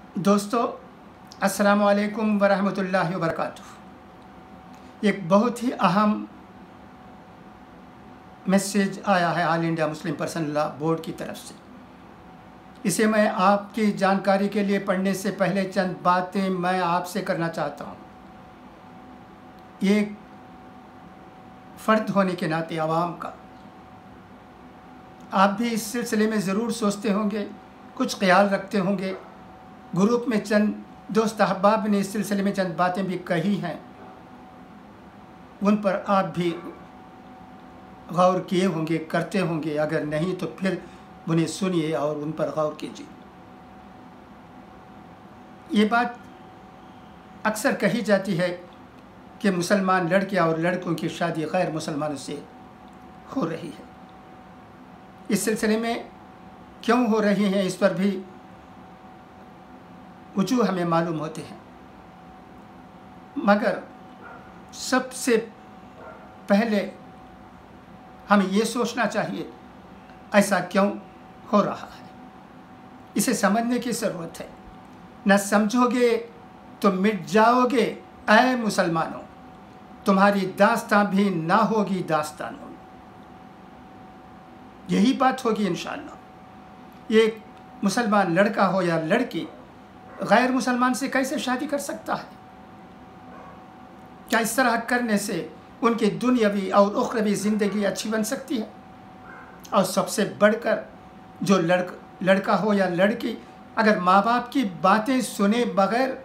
दोस्तों, अस्सलामु अलैकुम वरहमतुल्लाहि वबरकातुहू। एक बहुत ही अहम मैसेज आया है all India Muslim personal law board की तरफ से। इसे मैं आपकी जानकारी के लिए पढ़ने से पहले चंद बातें मैं आपसे करना चाहता हूँ। एक फ़र्द होने के नाते आवाम का आप भी इस सिलसिले में ज़रूर सोचते होंगे, कुछ ख्याल रखते होंगे। ग्रुप में चंद दोस्त अहबाब ने इस सिलसिले में चंद बातें भी कही हैं, उन पर आप भी गौर किए होंगे, करते होंगे। अगर नहीं तो फिर उन्हें सुनिए और उन पर गौर कीजिए। ये बात अक्सर कही जाती है कि मुसलमान लड़के और लड़कों की शादी गैर मुसलमानों से हो रही है। इस सिलसिले में क्यों हो रही हैं, इस पर भी वजूह हमें मालूम होते हैं, मगर सबसे पहले हमें ये सोचना चाहिए ऐसा क्यों हो रहा है। इसे समझने की ज़रूरत है। न समझोगे तो मिट जाओगे ऐ मुसलमानों, तुम्हारी दास्तां भी ना होगी दास्तानों। यही बात होगी इंशाअल्लाह। एक मुसलमान लड़का हो या लड़की गैर मुसलमान से कैसे शादी कर सकता है? क्या इस तरह करने से उनकी दुनियावी और उखरवी ज़िंदगी अच्छी बन सकती है? और सबसे बढ़कर जो लड़का हो या लड़की अगर माँ बाप की बातें सुने बगैर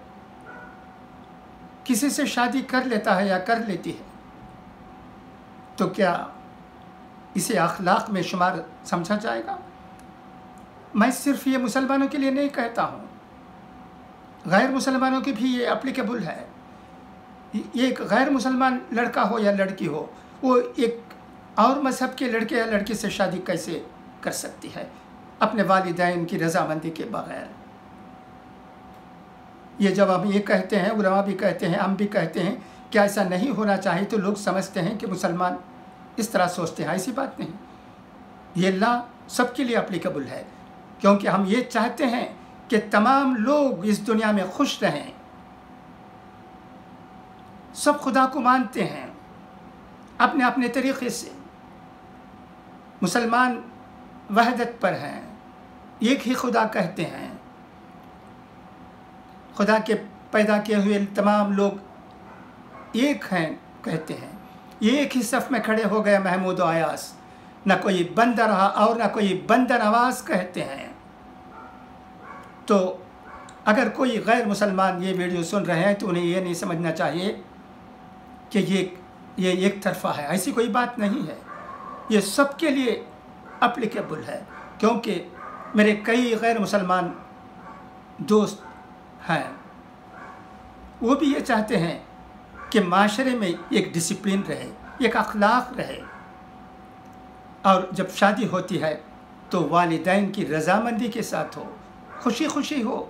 किसी से शादी कर लेता है या कर लेती है, तो क्या इसे अखलाक में शुमार समझा जाएगा? मैं सिर्फ ये मुसलमानों के लिए नहीं कहता हूँ, गैर मुसलमानों के भी ये एप्लीकेबल है। ये एक गैर मुसलमान लड़का हो या लड़की हो, वो एक और मज़हब के लड़के या लड़की से शादी कैसे कर सकती है अपने वालिदैन की रजामंदी के बगैर? ये जब हम ये कहते हैं, उलमा भी कहते हैं, हम भी कहते हैं कि ऐसा नहीं होना चाहिए, तो लोग समझते हैं कि मुसलमान इस तरह सोचते हैं। ऐसी बात नहीं। ये लॉ सबके लिए एप्लीकेबल है, क्योंकि हम ये चाहते हैं कि तमाम लोग इस दुनिया में खुश रहें। सब खुदा को मानते हैं अपने अपने तरीक़े से। मुसलमान वहदत पर हैं, एक ही खुदा कहते हैं। खुदा के पैदा किए हुए तमाम लोग एक हैं कहते हैं। एक ही सफ़ में खड़े हो गए महमूद और अयास, न कोई बंदा रहा और न कोई बंदा नवाज कहते हैं। तो अगर कोई गैर मुसलमान ये वीडियो सुन रहे हैं तो उन्हें ये नहीं समझना चाहिए कि ये एक तरफा है। ऐसी कोई बात नहीं है। ये सबके लिए एप्लीकेबल है, क्योंकि मेरे कई गैर मुसलमान दोस्त हैं, वो भी ये चाहते हैं कि माशरे में एक डिसिप्लिन रहे, एक अखलाक रहे, और जब शादी होती है तो वालिदैन की रजामंदी के साथ हो, खुशी खुशी हो।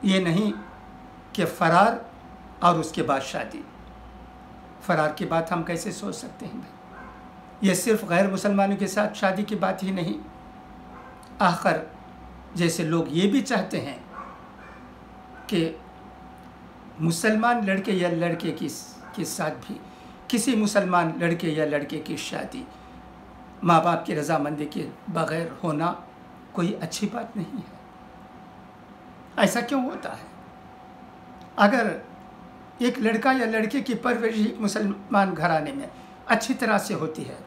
ये नहीं कि फ़रार और उसके बाद शादी। फ़रार की बात हम कैसे सोच सकते हैं भाई? ये सिर्फ़ गैर मुसलमानों के साथ शादी की बात ही नहीं। आखिर जैसे लोग ये भी चाहते हैं कि मुसलमान लड़के या लड़के के साथ भी किसी मुसलमान लड़के या लड़के की शादी माँ बाप की रजामंदी के बग़ैर होना कोई अच्छी बात नहीं है। ऐसा क्यों होता है? अगर एक लड़का या लड़के की परवरिश मुसलमान घराने में अच्छी तरह से होती है,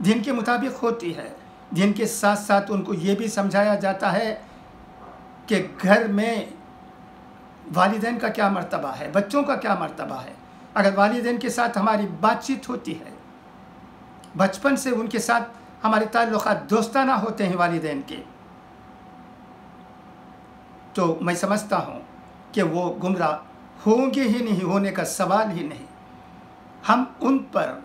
दीन के मुताबिक होती है, दीन के साथ साथ उनको ये भी समझाया जाता है कि घर में वालिदैन का क्या मर्तबा है, बच्चों का क्या मर्तबा है। अगर वालिदैन के साथ हमारी बातचीत होती है, बचपन से उनके साथ हमारे ताल्लुक़ात दोस्ताना होते हैं वालिदैन के, तो मैं समझता हूँ कि वो गुमराह होंगे ही नहीं, होने का सवाल ही नहीं। हम उन पर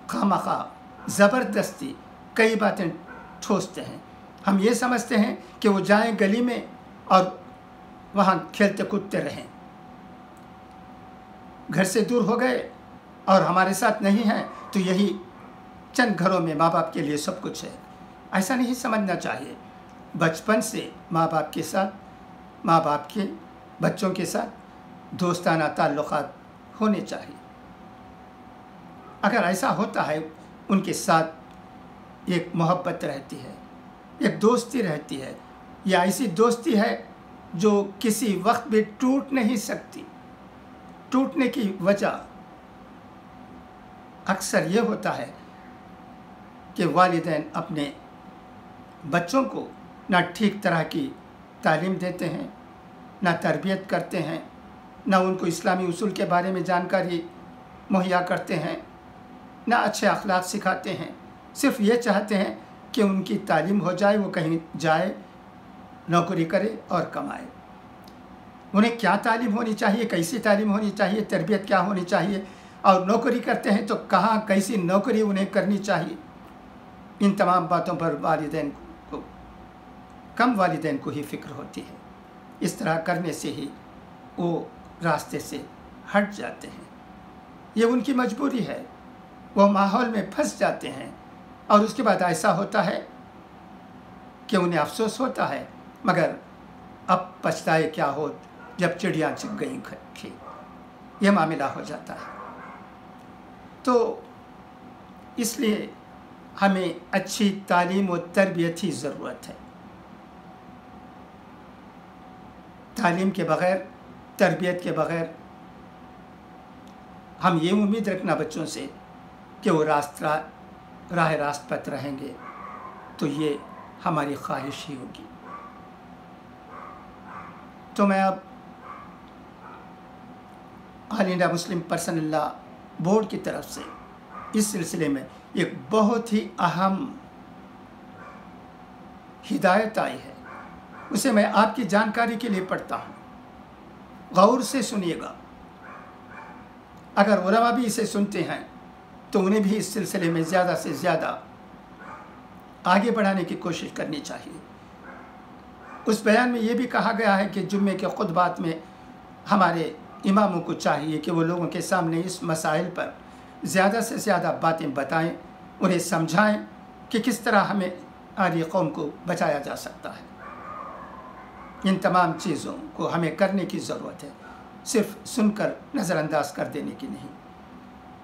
खामखा ज़बरदस्ती कई बातें ठोसते हैं। हम ये समझते हैं कि वो जाएं गली में और वहाँ खेलते कूदते रहें। घर से दूर हो गए और हमारे साथ नहीं हैं, तो यही चंद घरों में माँ बाप के लिए सब कुछ है। ऐसा नहीं समझना चाहिए। बचपन से माँ बाप के साथ माँ बाप के बच्चों के साथ दोस्ताना ताल्लुक़ात होने चाहिए। अगर ऐसा होता है, उनके साथ एक मोहब्बत रहती है, एक दोस्ती रहती है, या ऐसी दोस्ती है जो किसी वक्त भी टूट नहीं सकती। टूटने की वजह अक्सर ये होता है कि वालिदैन अपने बच्चों को ना ठीक तरह की तालीम देते हैं, ना तरबियत करते हैं, ना उनको इस्लामी उसूल के बारे में जानकारी मुहैया करते हैं, ना अच्छे अखलाक सिखाते हैं। सिर्फ ये चाहते हैं कि उनकी तालीम हो जाए, वो कहीं जाए, नौकरी करे और कमाए। उन्हें क्या तालीम होनी चाहिए, कैसी तालीम होनी चाहिए, तरबियत क्या होनी चाहिए, और नौकरी करते हैं तो कहाँ कैसी नौकरी उन्हें करनी चाहिए, इन तमाम बातों पर कम वालिदैन को ही फ़िक्र होती है। इस तरह करने से ही वो रास्ते से हट जाते हैं। ये उनकी मजबूरी है, वो माहौल में फंस जाते हैं और उसके बाद ऐसा होता है कि उन्हें अफसोस होता है, मगर अब पछताए क्या हो जब चिड़िया चुग गई खेत, यह मामला हो जाता है। तो इसलिए हमें अच्छी तालीम और तरबियत की ज़रूरत है। तालीम के बग़ैर, तरबियत के बग़ैर हम ये उम्मीद रखना बच्चों से कि वो राह रास्त पर रहेंगे, तो ये हमारी ख्वाहिश ही होगी। तो मैं अब all India Muslim personal law board की तरफ से इस सिलसिले में एक बहुत ही अहम हिदायत आई है, उसे मैं आपकी जानकारी के लिए पढ़ता हूँ। गौर से सुनिएगा। अगर उलमा भी इसे सुनते हैं तो उन्हें भी इस सिलसिले में ज़्यादा से ज़्यादा आगे बढ़ाने की कोशिश करनी चाहिए। उस बयान में ये भी कहा गया है कि जुम्मे के खुतबात में हमारे इमामों को चाहिए कि वो लोगों के सामने इस मसाइल पर ज़्यादा से ज़्यादा बातें बताएं, उन्हें समझाएं कि किस तरह हमें आरी कौम को बचाया जा सकता है। इन तमाम चीज़ों को हमें करने की ज़रूरत है, सिर्फ सुनकर नज़रअंदाज कर देने की नहीं।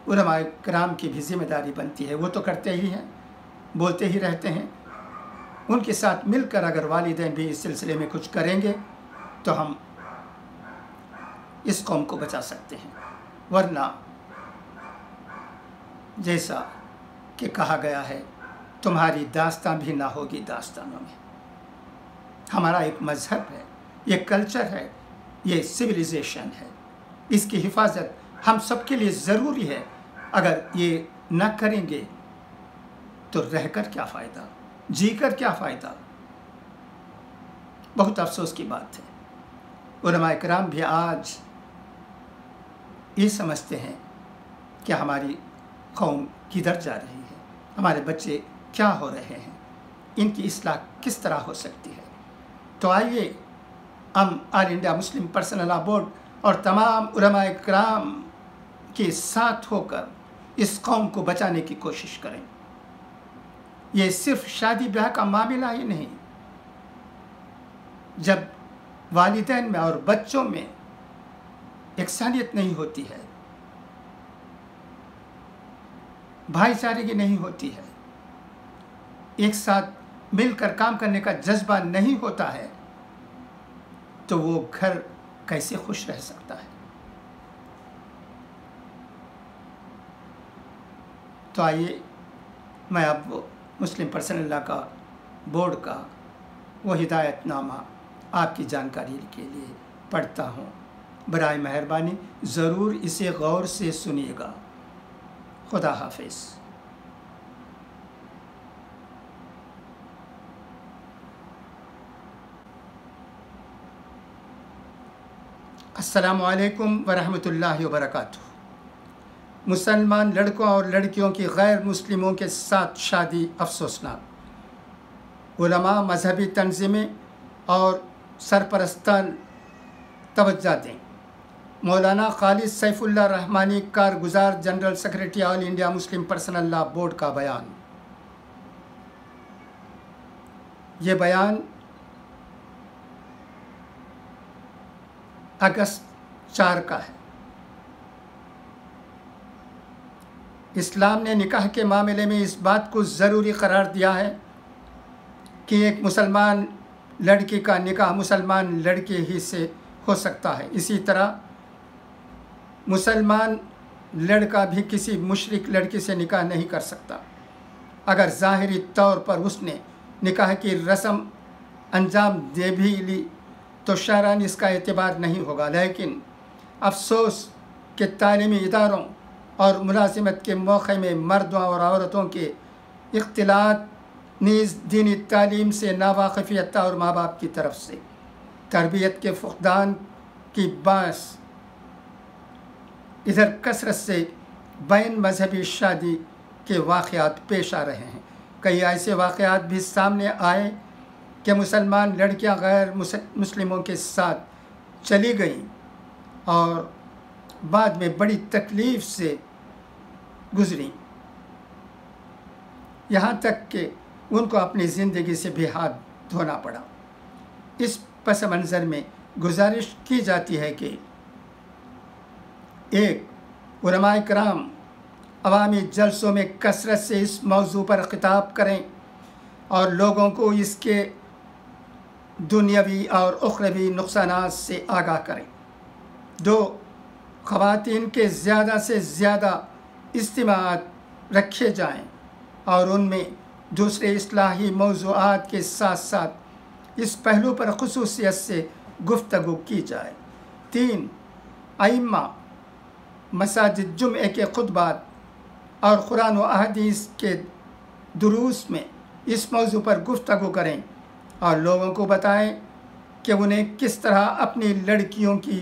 उलमाए किराम की भी ज़िम्मेदारी बनती है, वो तो करते ही हैं, बोलते ही रहते हैं। उनके साथ मिलकर अगर वालिदैन भी इस सिलसिले में कुछ करेंगे तो हम इस कौम को बचा सकते हैं। वरना जैसा कि कहा गया है, तुम्हारी दास्तां भी ना होगी दास्तानों में। हमारा एक मज़हब है, ये कल्चर है, ये सिविलाइजेशन है, इसकी हिफाजत हम सबके लिए ज़रूरी है। अगर ये न करेंगे तो रहकर क्या फ़ायदा, जीकर क्या फ़ायदा। बहुत अफसोस की बात है, उलमाए किराम भी आज ये समझते हैं कि हमारी कौम किधर जा रही है, हमारे बच्चे क्या हो रहे हैं, इनकी इस्लाह किस तरह हो सकती है। तो आइए हम all India Muslim personal law board और तमाम उलमाए किराम के साथ होकर इस कौम को बचाने की कोशिश करें। ये सिर्फ शादी ब्याह का मामला ही नहीं, जब वालिदैन में और बच्चों में इकसानियत नहीं होती है, भाईचारे की नहीं होती है, एक साथ मिलकर काम करने का जज्बा नहीं होता है, तो वो घर कैसे खुश रह सकता है। तो आइए मैं अब वो मुस्लिम पर्सनल लॉ का बोर्ड का वो हिदायतनामा आपकी जानकारी के लिए पढ़ता हूँ। बराए मेहरबानी ज़रूर इसे गौर से सुनिएगा। खुदा हाफिज़। अस्सलामु अलैकुम वरहमतुल्लाहि वबरकातुहू। मुसलमान लड़कों और लड़कियों की गैर मुस्लिमों के साथ शादी अफसोसनाक। उलमा, मजहबी तंजीमें और सरपरस्तान तवज्जो दें। मौलाना खालिद सैफुल्लाह रहमानी, कारगुजार general secretary all India Muslim personal law board का बयान। ये बयान अगस्त 4 का है। इस्लाम ने निकाह के मामले में इस बात को ज़रूरी करार दिया है कि एक मुसलमान लड़की का निकाह मुसलमान लड़के ही से हो सकता है। इसी तरह मुसलमान लड़का भी किसी मुशरिक लड़की से निकाह नहीं कर सकता। अगर ज़ाहिरी तौर पर उसने निकाह की रस्म अंजाम दे भी ली तो शरअन इसका एतबार नहीं होगा। लेकिन अफसोस कि तालीमी इदारों और मुलाजिमत के मौके में मर्दों और औरतों के इख्तिलात नीज़ दीनी तालीम से नावाकिफ़ियत और माँ बाप की तरफ से तरबियत के फुक़दान की बास इधर कसरत से बैन मजहबी शादी के वाक़यात पेश आ रहे हैं। कई ऐसे वाक़यात भी सामने आए कि मुसलमान लड़कियां गैर मुस्लिमों के साथ चली गईं और बाद में बड़ी तकलीफ़ से गुज़री, यहाँ तक कि उनको अपनी ज़िंदगी से भी हाथ धोना पड़ा। इस पस मंज़र में गुजारिश की जाती है कि एक उलमाए किराम अवामी जलसों में कसरत से इस मौजू पर खिताब करें और लोगों को इसके दुनियावी और उखरवी नुकसानात से आगाह करें। 2, ख़वातीन के ज़्यादा से ज़्यादा इज्तिमाआत रखे जाएं और उनमें दूसरे इस्लाही मौज़ूआत के साथ साथ इस पहलू पर ख़ुसूसियत से गुफ्तगू की जाए। 3, अइम्मा मसाजिद जुम्मे के खुतबात और कुरान व अहदीस के दुरूस में इस मौजू पर गुफ्तगू करें और लोगों को बताएं कि उन्हें किस तरह अपनी लड़कियों की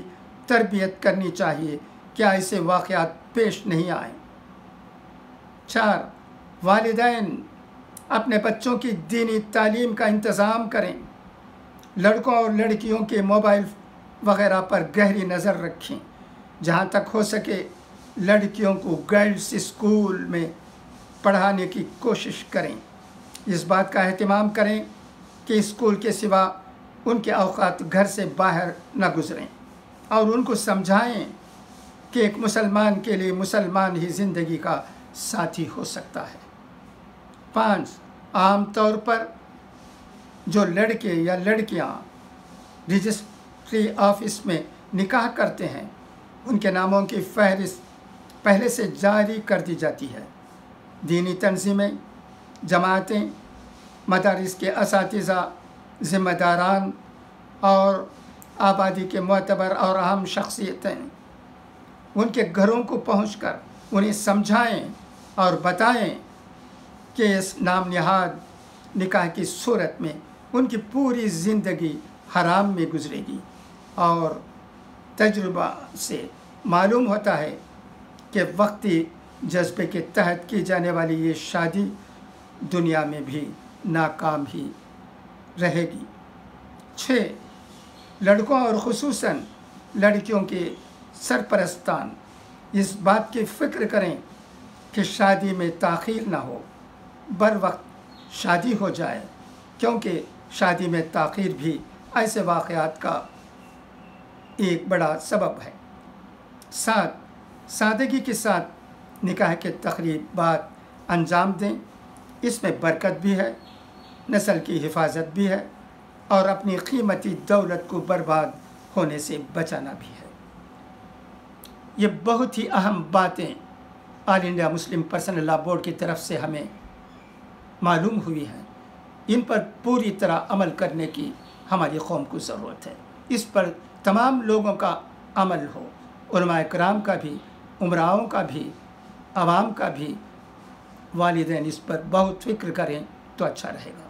तरबियत करनी चाहिए, क्या ऐसे वाक़यात पेश नहीं आए। 4, वालिदैन अपने बच्चों की दीनी तालीम का इंतज़ाम करें। लड़कों और लड़कियों के मोबाइल वग़ैरह पर गहरी नज़र रखें। जहाँ तक हो सके लड़कियों को गर्ल्स स्कूल में पढ़ाने की कोशिश करें। इस बात का एहतमाम करें कि स्कूल के सिवा उनके औकात घर से बाहर न गुज़रें और उनको समझाएं कि एक मुसलमान के लिए मुसलमान ही ज़िंदगी का साथी हो सकता है। 5, आम तौर पर जो लड़के या लड़कियां रजिस्ट्री ऑफिस में निकाह करते हैं उनके नामों की फहरिस्त पहले से जारी कर दी जाती है। दीनी तंजीमें, जमातें, मदारिस के असातिज़ा, ज़िम्मेदारान और आबादी के मोतबर और अहम शख्सियतें उनके घरों को पहुंचकर उन्हें समझाएं और बताएं कि इस नाम निहाद निकाह की सूरत में उनकी पूरी ज़िंदगी हराम में गुजरेगी और तजुर्बा से मालूम होता है कि वक्ती जज्बे के तहत की जाने वाली ये शादी दुनिया में भी नाकाम ही रहेगी। 6, लड़कों और ख़ुसूसन लड़कियों के सरपरस्तान इस बात की फ़िक्र करें कि शादी में ताख़ीर ना हो, बर वक्त शादी हो जाए, क्योंकि शादी में ताख़ीर भी ऐसे वाक़यात का एक बड़ा सबब है। 7, सादगी के साथ निकाह के तक़रीबात अंजाम दें। इसमें बरकत भी है, नस्ल की हिफाजत भी है और अपनी कीमती दौलत को बर्बाद होने से बचाना भी है। ये बहुत ही अहम बातें all India Muslim personal law board की तरफ से हमें मालूम हुई हैं। इन पर पूरी तरह अमल करने की हमारी कौम को ज़रूरत है। इस पर तमाम लोगों का अमल हो, उलमाए किराम का भी, उमराओं का भी, आवाम का भी, वालिदैन इस पर बहुत फ़िक्र करें तो अच्छा रहेगा।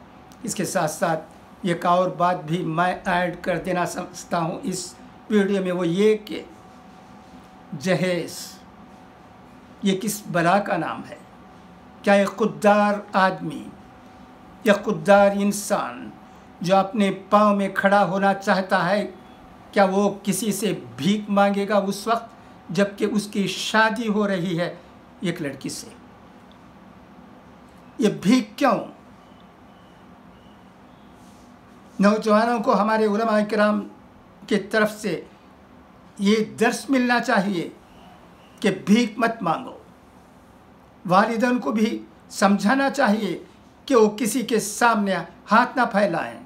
इसके साथ साथ एक और बात भी मैं ऐड कर देना समझता हूँ इस वीडियो में, वो ये कि जहेज़ ये किस बला का नाम है? क्या एक खुददार आदमी या खुददार इंसान जो अपने पाँव में खड़ा होना चाहता है, क्या वो किसी से भीख मांगेगा उस वक्त जबकि उसकी शादी हो रही है एक लड़की से? ये भीख क्यों? नौजवानों को हमारे उलमाए किराम की तरफ से ये दर्स मिलना चाहिए कि भीख मत मांगो। वालिदैन को भी समझाना चाहिए कि वो किसी के सामने हाथ ना फैलाएं,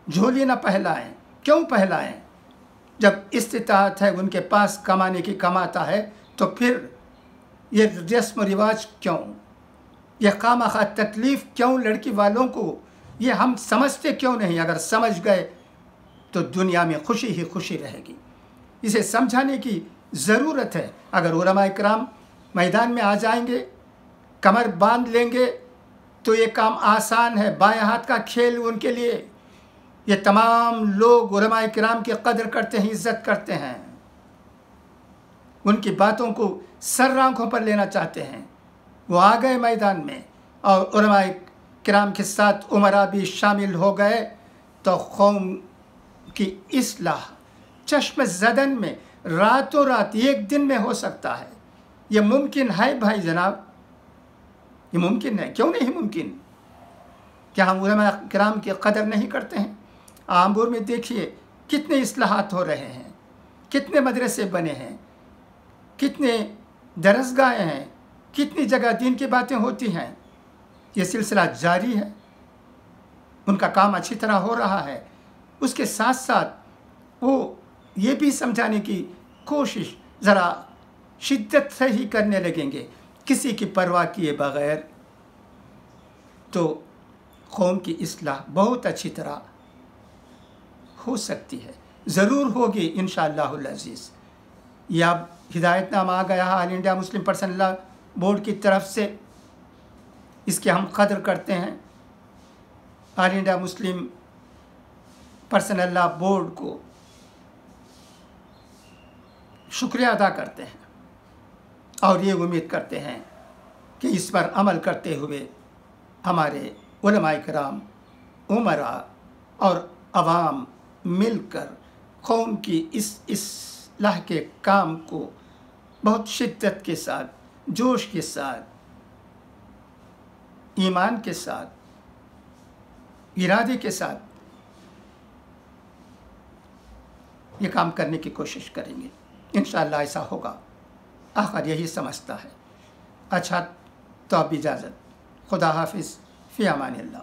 झोली ना फैलाएं। क्यों फैलाएं? जब इस्तिताअत है, उनके पास कमाने की कमाता है, तो फिर ये रस्म रिवाज क्यों, ये खामखा तकलीफ़ क्यों लड़की वालों को? ये हम समझते क्यों नहीं? अगर समझ गए तो दुनिया में खुशी ही खुशी रहेगी। इसे समझाने की ज़रूरत है। अगर उलमा इकराम मैदान में आ जाएंगे, कमर बांध लेंगे, तो ये काम आसान है। बाएं हाथ का खेल उनके लिए। ये तमाम लोग उलमा इकराम की कदर करते हैं, इज़्ज़त करते हैं, उनकी बातों को सर आंखों पर लेना चाहते हैं। वो आ गए मैदान में और उलमा इकराम के साथ उमरा भी शामिल हो गए, तो कौम की इस्लाह चश्म ज़दन में रातों रात एक दिन में हो सकता है। ये मुमकिन है भाई जनाब, ये मुमकिन है। क्यों नहीं मुमकिन? क्या हम उलमा किराम की कदर नहीं करते हैं? आम्बूर में देखिए कितने इस्लाहात हो रहे हैं, कितने मदरसे बने हैं, कितने दरसगाहें हैं, कितनी जगह दीन की बातें होती हैं। ये सिलसिला जारी है, उनका काम अच्छी तरह हो रहा है। उसके साथ साथ वो ये भी समझाने की कोशिश ज़रा शिद्दत से ही करने लगेंगे, किसी की परवाह किए बग़ैर, तो कौम की इस्लाह बहुत अच्छी तरह हो सकती है, ज़रूर होगी इंशाअल्लाहुल अज़ीज़। यह अब हिदायतनामा आ गया है all India Muslim personal law board की तरफ से, इसके हम कदर करते हैं। All India Muslim personal law board को शुक्रिया अदा करते हैं और ये उम्मीद करते हैं कि इस पर अमल करते हुए हमारे उलमाए किराम, उमरा और अवाम मिलकर कौम की इस इस्लाह के काम को बहुत शिद्दत के साथ, जोश के साथ, ईमान के साथ, इरादे के साथ ये काम करने की कोशिश करेंगे। इंशाअल्लाह ऐसा होगा। आखिर यही समझता है। अच्छा, तो अब इजाज़त। खुदा हाफिज़, फ़ी अमानिल्लाह।